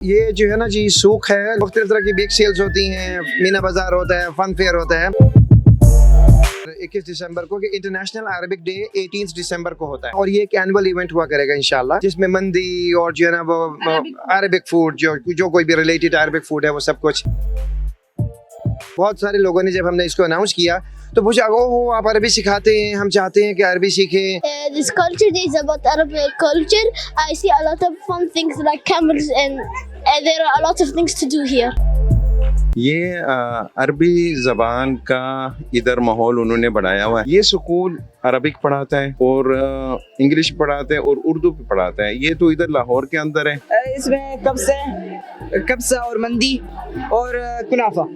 یہ جو ہے نا جی سوق ہے, مختلف طرح کی بگ سیلز ہوتی ہیں, مینا بازار ہوتا ہے, فن فیئر ہوتا ہے. 21 دسمبر کو کہ انٹرنیشنل عربک ڈے 18 دسمبر کو ہوتا ہے, اور یہ ایک اینول ایونٹ ہوا کرے گا انشاءاللہ, جس میں مندی اور جو ہے نا وہ عربک فوڈ جو کوئی بھی ریلیٹڈ عربک فوڈ ہے وہ سب کچھ. بہت سارے لوگوں نے جب ہم نے اس کو اناؤنس کیا تو پوچھا اوہ آپ عربی سکھاتے ہیں, ہم چاہتے ہیں کہ عربی سیکھیں. This culture day is about Arabic culture. I see a lot of fun things like camels and there are a lot of things to do here. یہ عربی زبان کا ادھر ماحول انہوں نے بڑھایا ہوا ہے. یہ اسکول عربک پڑھاتا ہے اور انگلش پڑھاتا ہے اور اردو بھی پڑھاتا ہے. یہ تو ادھر لاہور کے اندر ہے. اس میں کبسہ اور مندی اور کنافہ.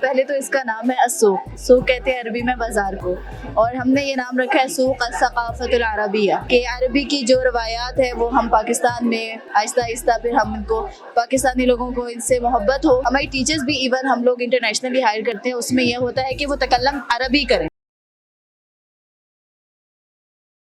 پہلے تو اس کا نام ہے السوق. سوق کہتے ہیں عربی میں بازار کو, اور ہم نے یہ نام رکھا ہے سوق الثقافت العربیہ, کہ عربی کی جو روایات ہے وہ ہم پاکستان میں آہستہ آہستہ پھر ہم ان کو پاکستانی لوگوں کو ان سے محبت ہو. ہماری ٹیچرز بھی ایون ہم لوگ انٹرنیشنلی ہائر کرتے ہیں, اس میں یہ ہوتا ہے کہ وہ تکلم عربی کریں.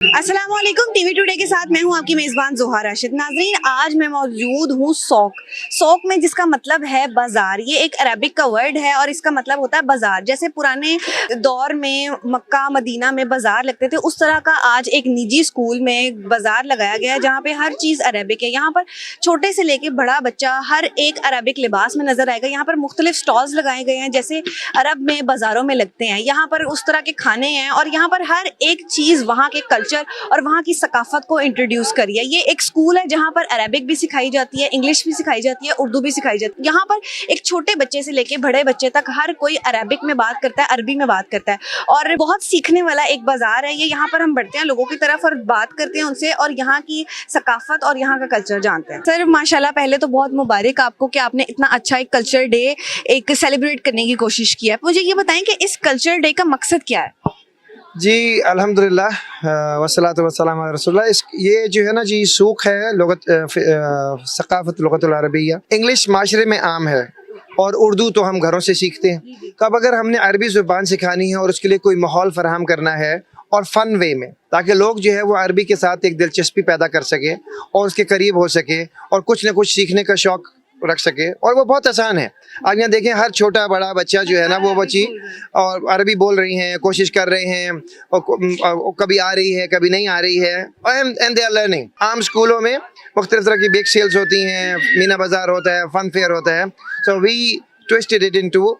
السلام علیکم, ٹی وی ٹوڈے کے ساتھ میں ہوں آپ کی میزبان زہرا راشد. ناظرین, آج میں موجود ہوں سوق میں, جس کا مطلب ہے بازار. یہ ایک عربک کا ورڈ ہے اور اس کا مطلب ہوتا ہے بازار. جیسے پرانے دور میں مکہ مدینہ میں بازار لگتے تھے, اس طرح کا آج ایک نجی اسکول میں بازار لگایا گیا ہے جہاں پہ ہر چیز عربک ہے. یہاں پر چھوٹے سے لے کے بڑا بچہ ہر ایک عربک لباس میں نظر آئے گا. یہاں پر مختلف سٹالز لگائے گئے ہیں جیسے عرب میں بازاروں میں لگتے ہیں. یہاں پر اس طرح کے کھانے ہیں اور یہاں پر ہر ایک چیز وہاں کے کلچر اور وہاں کی ثقافت کو انٹروڈیوس کری ہے. یہ ایک اسکول ہے جہاں پر عربک بھی سکھائی جاتی ہے, انگلش بھی سکھائی جاتی ہے, اردو بھی سکھائی جاتی ہے. یہاں پر ایک چھوٹے بچے سے لے کے بڑے بچے تک ہر کوئی عربک میں بات کرتا ہے, عربی میں بات کرتا ہے, اور بہت سیکھنے والا ایک بازار ہے یہ. یہاں پر ہم بڑھتے ہیں لوگوں کی طرف اور بات کرتے ہیں ان سے اور یہاں کی ثقافت اور یہاں کا کلچر جانتے ہیں. سر ماشاءاللہ, پہلے تو بہت مبارک آپ کو کہ آپ نے اتنا اچھا ایک کلچر ڈے ایک سیلیبریٹ کرنے کی کوشش کی ہے. مجھے یہ بتائیں کہ اس کلچر ڈے کا مقصد کیا ہے؟ جی الحمدللہ والصلاۃ والسلام علی رسول اللہ. یہ جو ہے نا جی سوق ہے لغت ثقافت لغت العربیہ. انگلش معاشرے میں عام ہے اور اردو تو ہم گھروں سے سیکھتے ہیں. کب اگر ہم نے عربی زبان سکھانی ہے اور اس کے لیے کوئی ماحول فراہم کرنا ہے اور فن وے میں, تاکہ لوگ جو ہے وہ عربی کے ساتھ ایک دلچسپی پیدا کر سکے اور اس کے قریب ہو سکے اور کچھ نہ کچھ سیکھنے کا شوق رکھ سکے. اور وہ بہت آسان ہے. آپ یہاں دیکھیں ہر چھوٹا بڑا بچہ جو ہے نا وہ بچی اور عربی بول رہی ہیں, کوشش کر رہے ہیں, اور کبھی آ رہی ہے کبھی نہیں آ رہی ہے, اینڈ دے آر لرننگ. عام اسکولوں میں مختلف طرح کی بگ سیلز ہوتی ہیں, مینا بازار ہوتا ہے, فن فیئر ہوتا ہے. So we twisted it into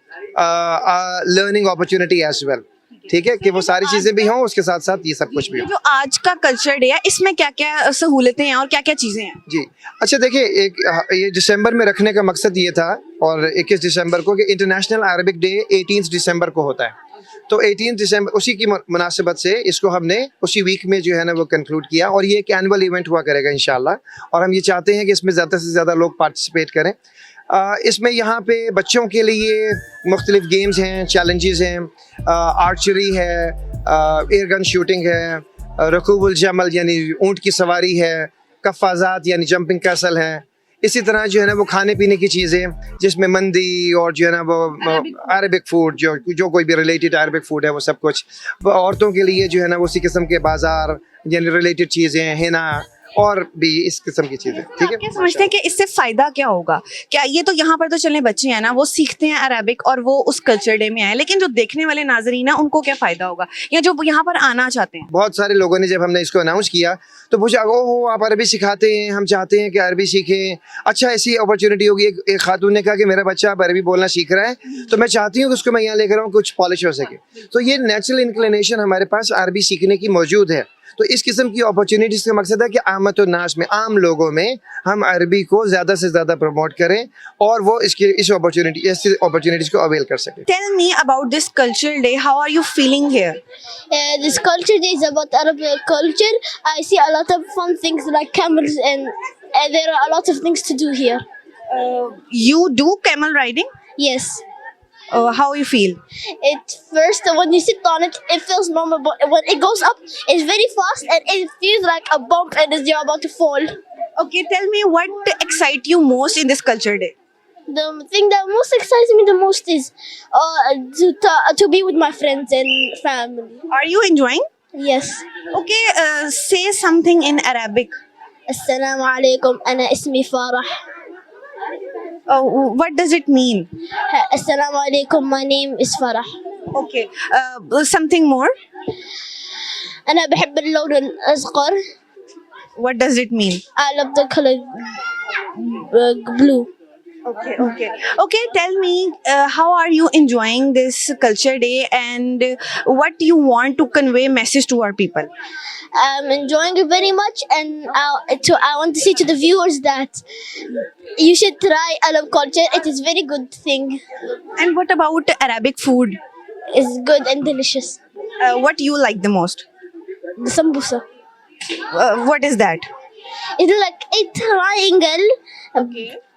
learning opportunity as well. ٹھیک ہے کہ وہ ساری چیزیں بھی ہوں, اس کے ساتھ ساتھ یہ سب کچھ بھی ہو. جو آج کا کلچر ڈے ہے اس میں کیا کیا سہولتیں ہیں اور کیا کیا چیزیں ہیں؟ جی اچھا دیکھیے, یہ دسمبر میں رکھنے کا مقصد یہ تھا, اور 21 دسمبر کو کہ انٹرنیشنل عربک ڈے 18 دسمبر کو ہوتا ہے. تو 18 دسمبر اسی کی مناسبت سے اس کو ہم نے اسی ویک میں جو ہے نا وہ کنکلوڈ کیا, اور یہ ایک اینول ایونٹ ہوا کرے گا انشاءاللہ. اور ہم یہ چاہتے ہیں کہ اس میں زیادہ سے زیادہ لوگ پارٹیسپیٹ کریں. اس میں یہاں پہ بچوں کے لیے مختلف گیمز ہیں, چیلنجز ہیں, آرچری ہے, ایئر گن شوٹنگ ہے, رکوب الجمل یعنی اونٹ کی سواری ہے, قفازات یعنی جمپنگ کیسل ہے. اسی طرح جو ہے نا وہ کھانے پینے کی چیزیں جس میں مندی اور جو ہے نا وہ عربک فوڈ جو کوئی بھی ریلیٹڈ عربک فوڈ ہے وہ سب کچھ. عورتوں کے لیے جو ہے نا اسی قسم کے بازار یعنی ریلیٹڈ چیزیں, ہینا اور بھی اس قسم کی چیزیں. ٹھیک ہے, کیا سمجھتے ہیں کہ اس سے فائدہ کیا ہوگا؟ کیا یہ تو یہاں پر تو چلنے بچے ہیں نا وہ سیکھتے ہیں عربک اور وہ اس کلچر ڈے میں آئے, لیکن جو دیکھنے والے ناظرین ہیں ان کو کیا فائدہ ہوگا یا جو یہاں پر آنا چاہتے ہیں؟ بہت سارے لوگوں نے جب ہم نے اس کو اناؤنس کیا تو پوچھا اوہ آپ عربی سکھاتے ہیں, ہم چاہتے ہیں کہ عربی سیکھیں. اچھا ایسی اپرچونٹی ہوگی. ایک خاتون نے کہا کہ میرا بچہ اب عربی بولنا سیکھ رہا ہے تو میں چاہتی ہوں کہ اس کو میں یہاں لے کر آؤں کچھ پالش ہو سکے. تو یہ نیچرل انکلینیشن ہمارے پاس عربی سیکھنے کی موجود ہے. تو اس قسم کی اپرچونیٹیز کا مقصد ہے کہ عامت الناس میں, عام لوگوں میں ہم عربی کو زیادہ سے زیادہ پروموٹ کریں اور وہ اس اپرچونیٹیز کو اویل کر سکیں. Tell me about this culture day. How are you feeling here? This culture day is about Arabic culture. I see a lot of fun things like camels and there are a lot of things to do here. You do camel riding? Yes. How you feel? It first when you sit on it, it feels normal, but when it goes up, it's very fast and it feels like a bump and you're about to fall. Okay, tell me what excites you most in this culture day? The thing that most excites me the most is to be with my friends and family. Are you enjoying? Yes. Okay, say something in Arabic. Assalamu alaikum, ana ismi Farah. What does it mean? Assalamu alaikum, my name is Farah. Okay. Something more? أنا بحب اللون الأصفر. What does it mean? I love the color blue. Okay, tell me, how are you enjoying this culture day, and what you want to convey message to our people? I'm enjoying it very much, and I want to say to the viewers that you should try Arab culture. It is very good thing. And what about Arabic food? It's good and delicious. What you like the most? The sambusa. What is that? It's like a triangle.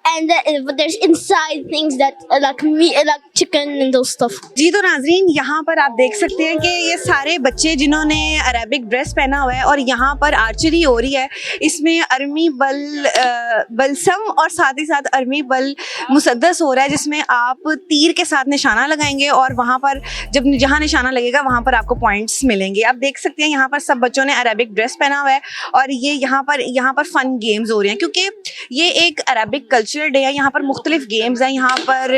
And but there's inside things that like meat, like chicken and those stuff. जी तो नाजरीन, यहाँ पर आप देख सकते हैं कि ये सारे बच्चे जिन्होंने अरेबिक ड्रेस पहना हुआ है और यहाँ पर आर्चरी हो रही है, इसमें अरमी बलसम और साथ ही साथ अरमी बल मुसद्दस हो रहा है, जिसमें आप तीर के साथ निशाना लगाएंगे और वहाँ पर जब जहाँ निशाना लगेगा वहाँ पर आपको पॉइंट्स मिलेंगे। आप देख सकते हैं यहाँ पर सब बच्चों ने अरेबिक ड्रेस पहना हुआ है और ये यहाँ पर फन गेम्स हो रहे हैं, क्योंकि ये एक अरेबिक कल्चर डे है। यहाँ पर मुख्तलिफ गेम्स हैं, यहाँ पर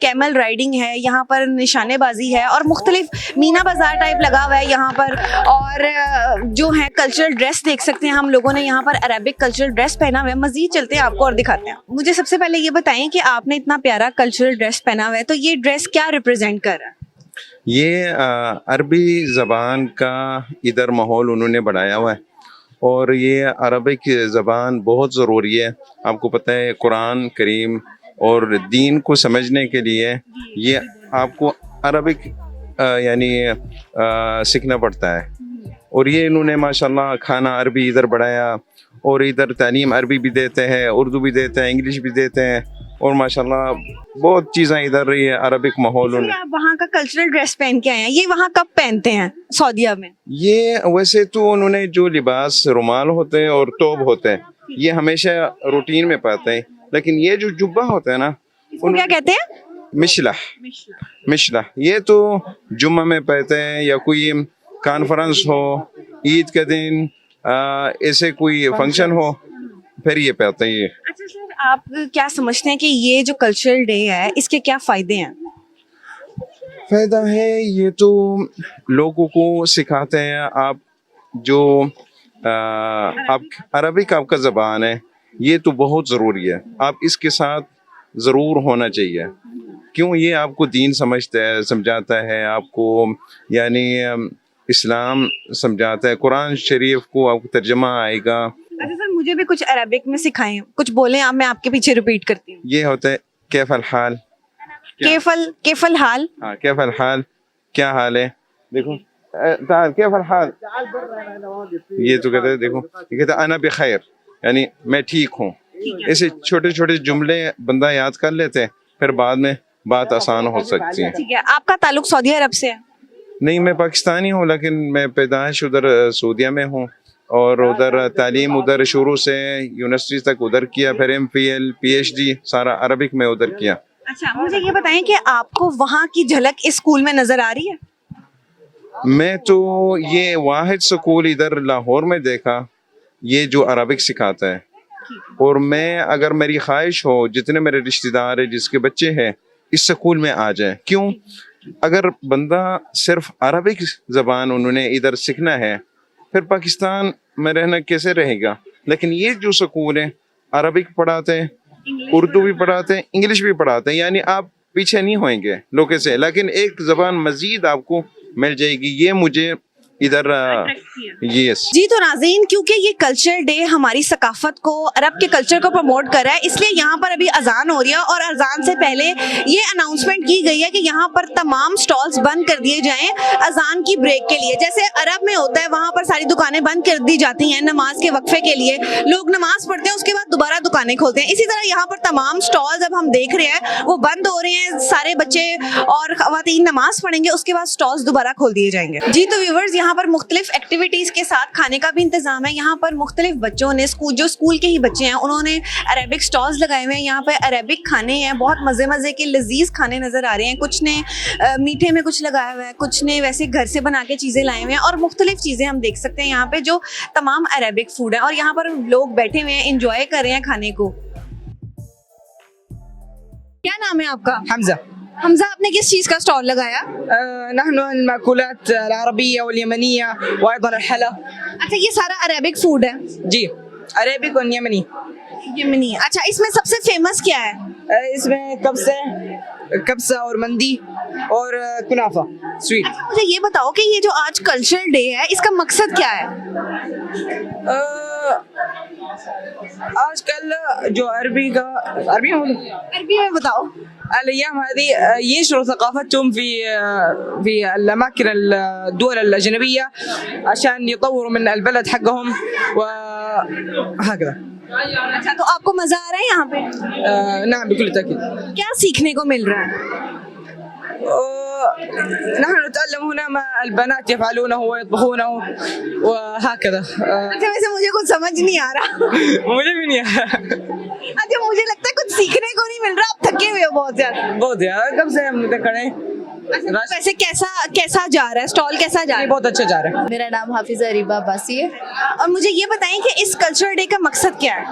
कैमल राइडिंग है, यहाँ पर निशानेबाजी है और मुख्तलिफ मीना बाजार टाइप लगा हुआ है यहाँ पर। और जो है कल्चरल ड्रेस देख सकते हैं, हम लोगों ने यहाँ पर अरेबिक कल्चरल ड्रेस पहना हुआ है। मजीद चलते हैं आपको और दिखाते हैं। मुझे सबसे पहले ये बताएं कि आपने इतना प्यारा कल्चरल ड्रेस पहना हुआ है, तो ये ड्रेस क्या रिप्रेजेंट कर रहा है? ये अरबी ज़बान का इधर माहौल उन्होंने बढ़ाया हुआ है और ये अरबिक ज़बान बहुत ज़रूरी है। आपको पता है कुरान करीम और दीन को समझने के लिए ये आपको अरबिक यानी सीखना पड़ता है। और ये इन्होंने माशाल्लाह खाना अरबी इधर बढ़ाया और इधर तालीम अरबी भी देते हैं, उर्दू भी देते हैं, इंग्लिश भी देते हैं और माशाल्लाह बहुत चीज़ें इधर रही है अरबिक माहौल। आप वहाँ का कल्चरल ड्रेस पहन के आए हैं, ये वहाँ कब पहनते हैं सऊदीया में? ये वैसे तो उन्होंने जो लिबास रुमाल होते हैं और तोब होते हैं ये हमेशा रूटीन में पाते हैं, लेकिन ये जो जुब्बा होता है ना इसको क्या कहते हैं? मिशला ये तो जुम्मा में पहनते हैं या कोई कॉन्फ्रेंस हो, ईद के दिन ऐसे कोई फंक्शन हो फिर ये पहनते हैं। अच्छा सर, आप क्या समझते हैं कि ये जो कल्चरल डे है इसके क्या फायदे हैं? फायदा है ये तो लोगों को सिखाते हैं आप जो आप अरबिक आपका ज़बान है ये तो बहुत ज़रूरी है, आप इसके साथ ज़रूर होना चाहिए। क्यों? ये आपको दीन समझाता है आपको, यानी इस्लाम समझाता है, कुरान शरीफ को आपको तर्जमा आएगा। अच्छा सर, मुझे भी कुछ अरबिक में सिखाएं, कुछ बोलें आप, मैं आपके पीछे रिपीट करती हूँ। ये होता है कैफल हाल। कैफल हाल। हाँ, कैफल हाल, क्या हाल है? देखो कैफल हाल, ये तो कहते हैं, देखो ये कहता है अना बिखैर, यानी मैं ठीक हूँ। ऐसे छोटे छोटे जुमले बंदा याद कर लेते हैं, फिर बाद में बात आसान हो सकती है। ठीक है, आपका ताल्लुक सऊदी अरब से है? नहीं, मैं पाकिस्तानी हूँ, लेकिन मैं पैदाइश उधर सऊदीया में हूँ और उधर तालीम उधर शुरू से यूनिवर्सिटी तक उधर किया, फिर MPhil PhD सारा अरबिक में उधर किया। अच्छा, मुझे ये बताएं कि आपको वहाँ की झलक इस स्कूल में नजर आ रही है? मैं तो ये वाहिद स्कूल इधर लाहौर में देखा ये जो अरबिक सिखाता है, और मैं अगर मेरी ख्वाहिश हो जितने मेरे रिश्तेदार हैं जिसके बच्चे हैं इस स्कूल में आ जाए। क्यों? अगर बंदा सिर्फ अरबिक ज़बान उन्होंने इधर सीखना है फिर पाकिस्तान में रहना कैसे रहेगा। लेकिन ये जो स्कूल है अरबिक पढ़ाते हैं, उर्दू भी पढ़ाते हैं, इंग्लिश भी पढ़ाते हैं, यानी आप पीछे नहीं होंगे लोगों से, लेकिन एक ज़बान मज़ीद आपको मिल जाएगी। ये मुझे इधर यस जी। तो नाज़रीन, क्योंकि ये कल्चर डे हमारी सकाफत को, अरब के कल्चर को प्रमोट कर रहा है, इसलिए यहाँ पर अभी अजान हो रही है और अजान से पहले ये अनाउंसमेंट की गई है कि यहाँ पर तमाम स्टॉल्स बंद कर दिए जाएं अजान की ब्रेक के लिए। जैसे अरब में होता है वहाँ पर सारी दुकानें बंद कर दी जाती हैं नमाज के वक्फे के लिए, लोग नमाज पढ़ते हैं उसके बाद दोबारा दुकानें खोलते हैं। इसी तरह यहाँ पर तमाम स्टॉल्स अब हम देख रहे हैं वो बंद हो रहे हैं, सारे बच्चे और ख़वातीन नमाज पढ़ेंगे उसके बाद स्टॉल्स दोबारा खोल दिए जाएंगे। जी तो व्यूवर्स, यहाँ पर मुख्तलिफ एक्टिविटीज के साथ खाने का भी इंतजाम है। यहाँ पर मुख्तलिफ बच्चों ने स्कूल के ही बच्चे हैं उन्होंने अरेबिक स्टॉल्स लगाए हुए हैं। यहाँ पर अरेबिक खाने हैं, बहुत मज़े मज़े के लजीज खाने नज़र आ रहे हैं। कुछ ने मीठे में कुछ लगाया हुआ है, कुछ ने वैसे घर से बना के चीज़ें लाए हुए हैं और मुख्तलिफ चीज़ें हम देख सकते हैं यहाँ पे जो तमाम अरेबिक फूड है। और यहाँ पर लोग बैठे हुए हैं, इंजॉय कर रहे हैं खाने को। क्या नाम है आपका? حمزة. हमजा, आपने किस चीज का स्टॉल लगाया? نحن المأكولات العربية واليمنية وأيضا الحلا. अच्छा, ये सारा अरेबिक फूड है? जी अरेबिक और यमनी. यमनी. अच्छा, इसमें सबसे फेमस क्या है? इसमें कब्सा और मंदी और कुनाफा स्वीट. अच्छा, मुझे ये बताओ कि ये जो आज कल्चरल डे है, इसका मकसद क्या है? आजकल जो अरबी में बताओ. الأيام هذه ينشروا ثقافتهم في الأماكن الدول الأجنبية عشان يطوروا من البلد حقهم وهكذا. अच्छा, तो आपको मजा आ रहा है यहाँ पे? نعم بكل تأكيد. क्या सीखने को मिल रहा है? نحن نتعلم هنا ما البنات يفعلونه ويطبخونه وهكذا. अच्छा, वैसे मुझे कुछ समझ नहीं आ रहा. मुझे भी नहीं आया. अच्छा, मुझे लगता है कुछ सीखने को नहीं मिल रहा. आप थके हुए हो बहुत ज्यादा. बहुत यार कब से हम खड़े हैं. वैसे कैसा जा रहा है स्टॉल, कैसा जा रहा बहुत अच्छा जा रहा है. मेरा नाम हाफिज़ा अरीबा अब्बासी है. है? और मुझे ये बताएं कि इस कल्चरल डे का मकसद क्या है?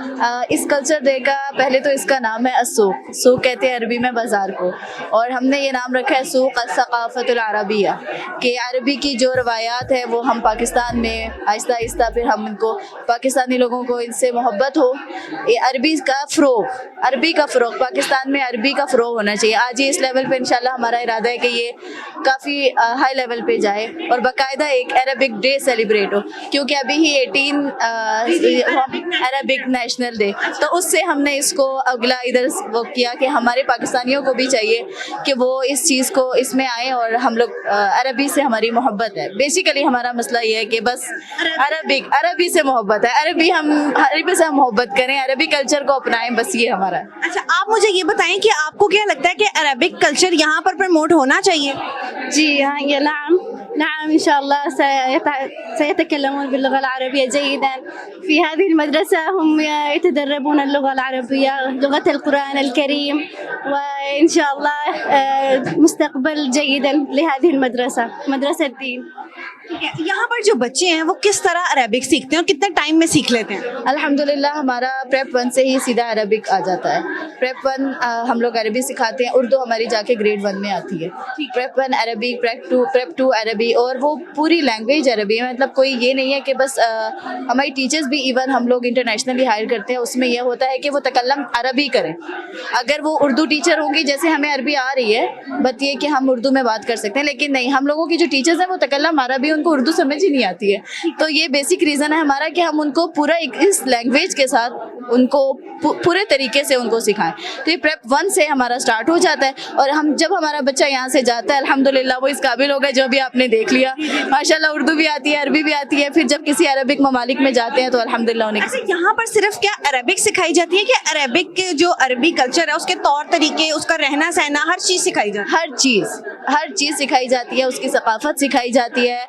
इस कल्चर डे का पहले तो इसका नाम है अस्सूक. सूक कहते हैं अरबी में बाज़ार को, और हमने ये नाम रखा है सूक अस-सक़ाफ़तुल अरबिया, कि अरबी की जो रवायात है वो हम पाकिस्तान में आहिस्ता आहिस्ता फिर हम इनको पाकिस्तानी लोगों को इनसे मोहब्बत हो. ये अरबी का फ़रोग़ पाकिस्तान में अरबी का फ़रोग़ होना चाहिए. आज ही इस लेवल पे इंशाल्लाह हमारा इरादा है कि ये काफ़ी हाई लेवल पे जाए और बाकायदा एक अरबिक डे सेलिब्रेट हो, क्योंकि अभी ही 18 अरबिक नेशनल डे, तो उससे हमने इसको अगला इधर वो किया कि हमारे पाकिस्तानियों को भी चाहिए कि वो इस चीज़ को इसमें आए, और हम लोग अरबी से हमारी मोहब्बत है. बेसिकली हमारा मसला ये है कि बस अरबी से मोहब्बत है. अरबी से हम मोहब्बत करें, अरबी कल्चर को अपनाएं, बस ये हमारा है. अच्छा, आप मुझे ये बताएं कि आपको क्या लगता है कि अरबिक कल्चर यहाँ पर प्रमोट होना चाहिए? जी हाँ, ये نعم إن شاء الله سيتكلمون باللغة العربية جيدا. في هذه المدرسة هم يتدربون اللغة العربية، لغة القرآن الكريم، وإن شاء الله مستقبل جيدا لهذه المدرسة، مدرسة الدين. यहाँ पर जो बच्चे हैं वो किस तरह अरेबिक सीखते हैं और कितने टाइम में सीख लेते हैं? अल्हम्दुलिल्लाह हमारा प्रेप 1 से ही सीधा अरबिक आ जाता है. प्रेप 1 हम लोग अरबी सिखाते हैं, उर्दू हमारी जाके ग्रेड 1 में आती है. प्रेप 1 अरबिक, प्रेप 2 अरबी, और वो पूरी लैंग्वेज अरबी है. मतलब कोई ये नहीं है कि बस हमारी टीचर्स भी इवन हम लोग इंटरनेशनली हायर करते हैं, उसमें यह होता है कि वो तकल्लम अरबी करें. अगर वो उर्दू टीचर होंगी, जैसे हमें अरबी आ रही है, बट ये कि हम उर्दू में बात कर सकते हैं, लेकिन नहीं, हम लोगों की जो टीचर्स हैं वो तकल्लम अरबी, उनको उर्दू समझ ही नहीं आती है. तो ये बेसिक रीज़न है हमारा कि हम उनको पूरा इस लैंग्वेज के साथ उनको पूरे तरीके से उनको सिखाएं. तो ये प्रेप 1 से हमारा स्टार्ट हो जाता है, और हम जब हमारा बच्चा यहाँ से जाता है अल्हम्दुलिल्लाह वो इस काबिल हो गए जो भी आपने देख लिया. माशाल्लाह उर्दू भी आती है, अरबी भी आती है. फिर जब किसी अरबिक ममालिक में जाते हैं तो अल्हम्दुलिल्लाह उन्हें. अच्छा, यहाँ पर सिर्फ क्या अरेबिक सिखाई जाती है कि अरेबिक के जो अरबी कल्चर है उसके तौर तरीके, उसका रहना सहना, हर चीज़ सिखाई जाती है? हर चीज़ सिखाई जाती है. उसकी सकाफत सिखाई जाती है,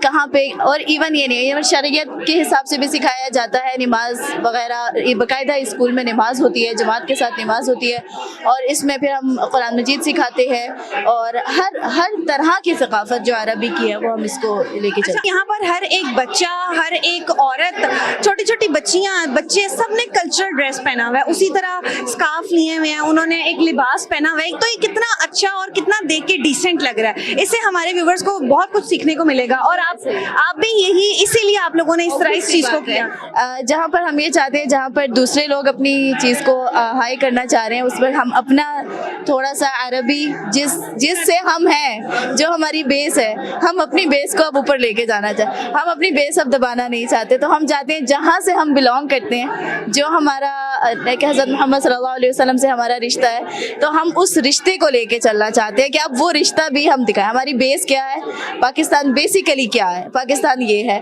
कहाँ पे, और इवन ये नहीं है, शरीयत के हिसाब से भी सिखाया जाता है. नमाज वगैरह, ये बाकायदा स्कूल में नमाज होती है, जमात के साथ नमाज होती है, और इसमें फिर हम कुरान मजीद सिखाते हैं, और हर तरह की सकाफत जो अरबी की है वो हम इसको लेके चलते हैं. यहाँ पर हर एक बच्चा, हर एक औरत, छोटी छोटी बच्चियाँ, बच्चे, सब ने कल्चरल ड्रेस पहना हुआ है. उसी तरह स्कार्फ लिए हुए हैं, उन्होंने एक लिबास पहना हुआ है. तो ये कितना अच्छा और कितना देख के डिसेंट लग रहा है. इससे हमारे व्यूवर्स को बहुत कुछ सीखने को मिलेगा. और आप भी यही, इसीलिए आप लोगों ने इस तरह इस चीज़ को किया. जहाँ पर हम ये चाहते हैं, जहाँ पर दूसरे लोग अपनी चीज़ को हाई करना चाह रहे हैं, उस पर हम अपना थोड़ा सा अरबी जिससे हम हैं, जो हमारी बेस है, हम अपनी बेस को अब ऊपर लेके जाना चाहते हैं. हम अपनी बेस अब दबाना नहीं चाहते. तो हम चाहते हैं जहाँ से हम बिलोंग करते हैं, जो हमारा हज़रत मोहम्मद सल्लल्लाहु अलैहि वसल्लम से हमारा रिश्ता है, तो हम उस रिश्ते को लेके चलना चाहते हैं कि अब वो रिश्ता भी हम दिखाएं. हमारी बेस क्या है, पाकिस्तान बेसिकली क्या है, पाकिस्तान ये है,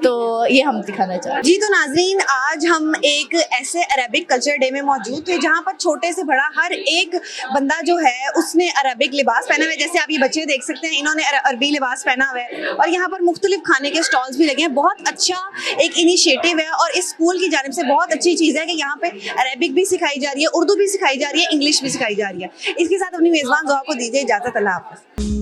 तो ये हम दिखाना चाहते हैं. जी, तो नाजरीन, आज हम एक ऐसे अरेबिक कल्चर डे में मौजूद थे जहाँ पर छोटे से बड़ा हर एक बंदा जो है उसने अरेबिक लिबास पहना हुआ है. जैसे आप ये बच्चे देख सकते हैं, इन्होंने अरबी लिबास पहना हुआ है, और यहाँ पर मुख्तलिफ खाने के स्टॉल्स भी लगे हैं. बहुत अच्छा एक इनिशिएटिव है, और इस स्कूल की जानिब से बहुत अच्छी चीज़ है कि यहाँ पे अरेबिक भी सिखाई जा रही है, उर्दू भी सिखाई जा रही है, इंग्लिश भी सिखाई जा रही है. इसके साथ अपनी मेज़बान ज़ोहा को दीजिए इजाज़त. अल्लाह हाफ़िज़.